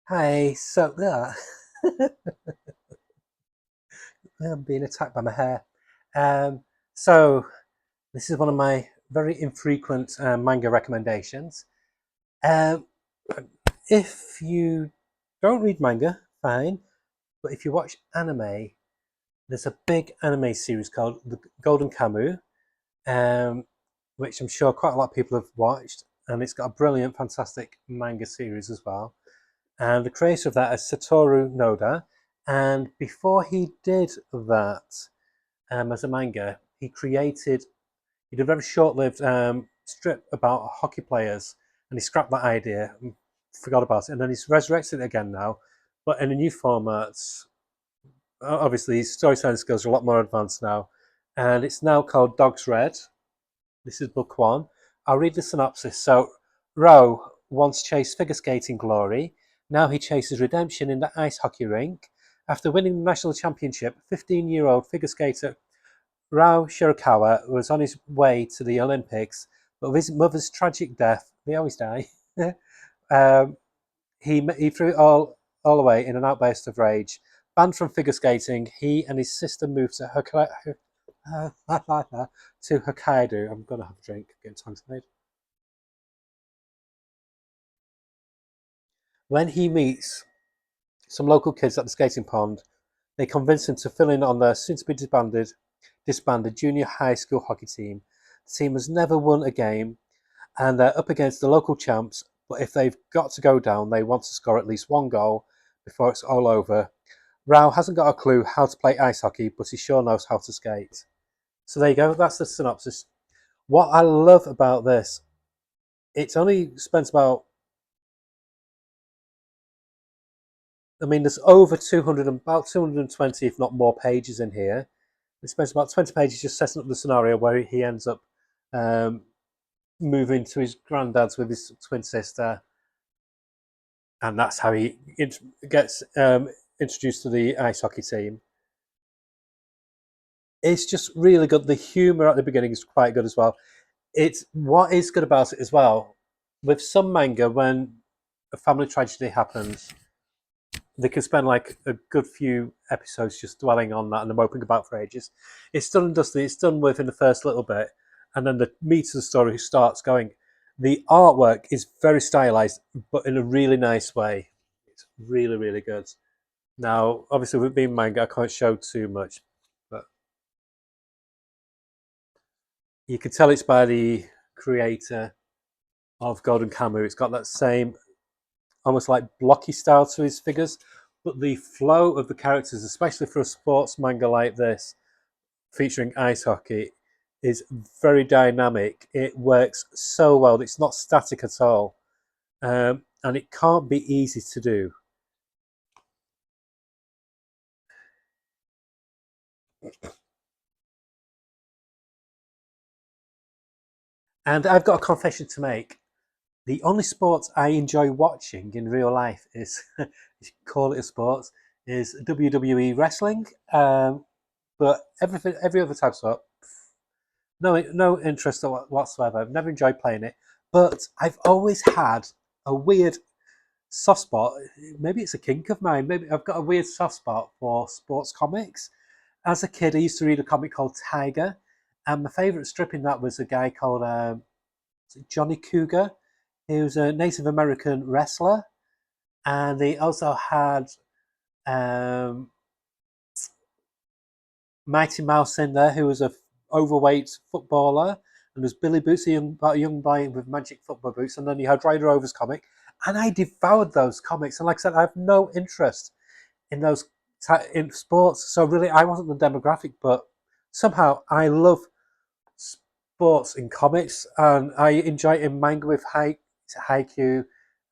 Hi, I'm being attacked by my hair. Um, so this is one of my very infrequent manga recommendations. Um, if you don't read manga, fine, but if you watch anime, there's a big anime series called The Golden Kamuy, um, which I'm sure quite a lot of people have watched, and it's got a brilliant, fantastic manga series as well. And the creator of that is Satoru Noda. And before he did that as a manga, he did a very short-lived strip about hockey players, and he scrapped that idea and forgot about it. And then he's resurrected it again now, but in a new format. Obviously, his storytelling skills are a lot more advanced now, and it's now called Dogsred. This is book one. I'll read the synopsis. So, Rowe once chased figure skating glory. Now he chases redemption in the ice hockey rink. After winning the national championship, 15-year-old figure skater Rao Shirakawa was on his way to the Olympics, but with his mother's tragic death, they always die, um, he threw it all away in an outburst of rage. Banned from figure skating, he and his sister moved to Hokkaido. I'm gonna have a drink, getting tongue tied. When he meets some local kids at the skating pond, they convince him to fill in on their soon-to-be disbanded junior high school hockey team. The team has never won a game, and they're up against the local champs. But if they've got to go down, they want to score at least one goal before it's all over. Rao hasn't got a clue how to play ice hockey, but he sure knows how to skate. So there you go. That's the synopsis. What I love about this, it's only spent about, I mean, there's over 200, about 220, if not more, pages in here. It spends about 20 pages just setting up the scenario where he ends up um, moving to his granddad's with his twin sister, and that's how he gets introduced to the ice hockey team. It's just really good. The humor at the beginning is quite good as well. It's what is good about it as well. With some manga, when a family tragedy happens, they can spend like a good few episodes just dwelling on that and moping about for ages. It's done and dusted. It's done within the first little bit, and then the meat of the story starts going. The artwork is very stylized, but in a really nice way. It's really, really good. Now, obviously, with being manga, I can't show too much, but you can tell it's by the creator of Golden Kamuy. It's got that same almost like blocky style to his figures, but the flow of the characters, especially for a sports manga like this, featuring ice hockey, is very dynamic. It works so well. It's not static at all, and it can't be easy to do. And I've got a confession to make. The only sport I enjoy watching in real life is, if you call it a sport, is WWE wrestling. But every other type of sport, no interest whatsoever. I've never enjoyed playing it, but I've always had a weird soft spot. Maybe it's a kink of mine. Maybe I've got a weird soft spot for sports comics. As a kid, I used to read a comic called Tiger, and my favourite strip in that was a guy called Johnny Cougar. He was a Native American wrestler, and they also had um, Mighty Mouse in there, who was a overweight footballer, and there's Billy Boots, a young boy with magic football boots, and then you had Ryder Rover's comic, and I devoured those comics. And like I said, I have no interest in those in sports, so really I wasn't the demographic, but somehow I love sports in comics, and I enjoy it in manga with Haikyuu,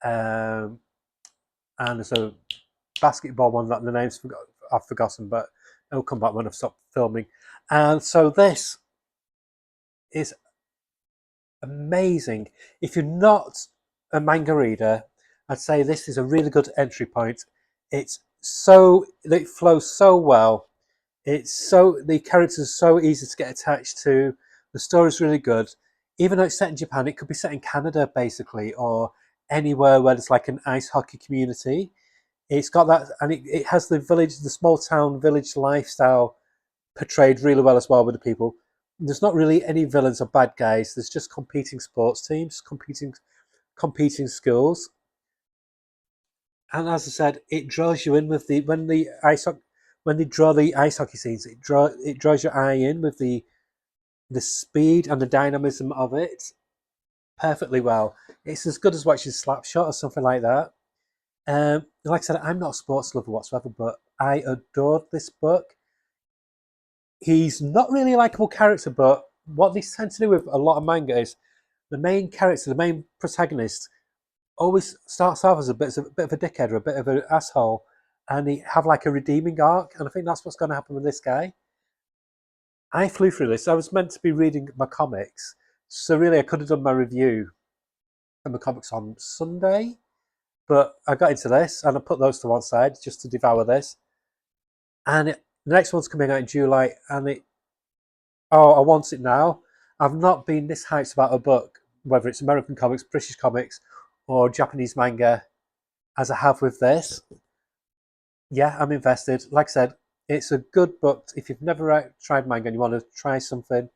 um, and there's a basketball one that the names I've forgotten, but it'll come back when I've stopped filming. And so this is amazing. If you're not a manga reader, I'd say this is a really good entry point. It flows so well. The characters are so easy to get attached to. The story's really good. Even though it's set in Japan, it could be set in Canada basically, or anywhere where there's like an ice hockey community. It's got that, and it has the village, the small town village lifestyle portrayed really well as well with the people. There's not really any villains or bad guys. There's just competing sports teams, competing schools, and as I said, it draws you in with the when they draw the ice hockey scenes, it draws your eye in with the speed and the dynamism of it perfectly well. It's as good as watching Slapshot or something like that. Like I said, I'm not a sports lover whatsoever, but I adored this book. He's not really a likable character, but what they tend to do with a lot of manga is the main character, the main protagonist, always starts off as a bit of a dickhead or a bit of an asshole, and he have like a redeeming arc. And I think that's what's going to happen with this guy. I flew through this. I was meant to be reading my comics, so really I could have done my review of my comics on Sunday, but I got into this and I put those to one side just to devour this. And the next one's coming out in July, and I want it now. I've not been this hyped about a book, whether it's American comics, British comics, or Japanese manga, as I have with this. Yeah, I'm invested. Like I said, it's a good book. If you've never tried manga and you want to try something,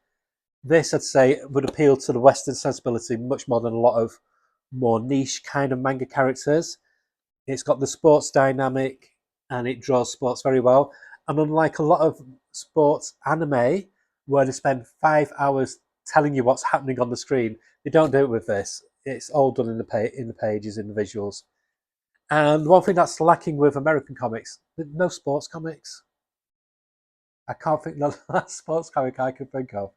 this I'd say would appeal to the Western sensibility much more than a lot of more niche kind of manga characters. It's got the sports dynamic and it draws sports very well. And unlike a lot of sports anime, where they spend 5 hours telling you what's happening on the screen, they don't do it with this. It's all done in the pages, in the visuals. And one thing that's lacking with American comics, no sports comics. I can't think of the last sports comic I can think of.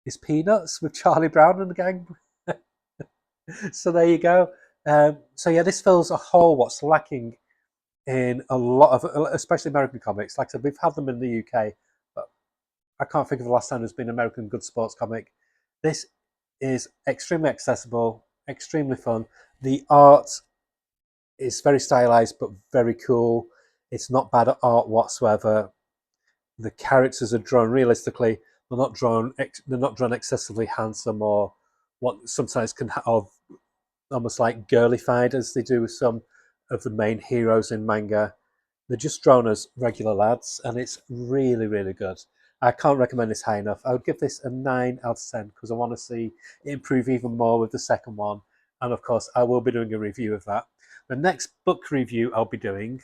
Is Peanuts with Charlie Brown and the gang. So there you go. So yeah, this fills a hole what's lacking in a lot of, especially American comics. Like I said, we've had them in the UK, but I can't think of the last time there's been an American good sports comic. This is extremely accessible, extremely fun. The art is very stylized, but very cool. It's not bad at art whatsoever. The characters are drawn realistically. They're not drawn excessively handsome or what sometimes can have almost like girlified as they do with some of the main heroes in manga. They're just drawn as regular lads, and it's really, really good. I can't recommend this high enough. I would give this a 9 out of 10 because I want to see it improve even more with the second one. And of course, I will be doing a review of that. The next book review I'll be doing,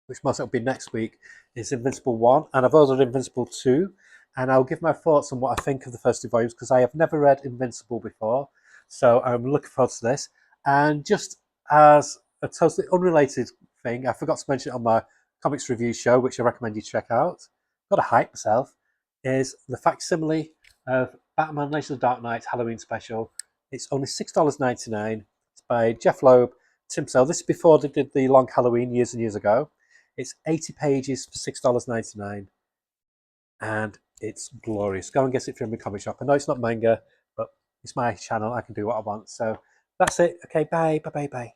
which must be next week, is Invincible 1. And I've ordered Invincible 2. And I'll give my thoughts on what I think of the first two volumes because I have never read Invincible before. So I'm looking forward to this. And just as a totally unrelated thing, I forgot to mention it on my comics review show, which I recommend you check out. Got to hype myself. Is the facsimile of Batman Legends of the Dark Knight Halloween special. It's only $6.99. It's by Jeff Loeb, Tim Sale. This is before they did the long Halloween years and years ago. It's 80 pages for $6.99. And it's glorious. Go and get it from the comic shop. I know it's not manga, but it's my channel. I can do what I want. So that's it. Okay, bye, bye, bye, bye.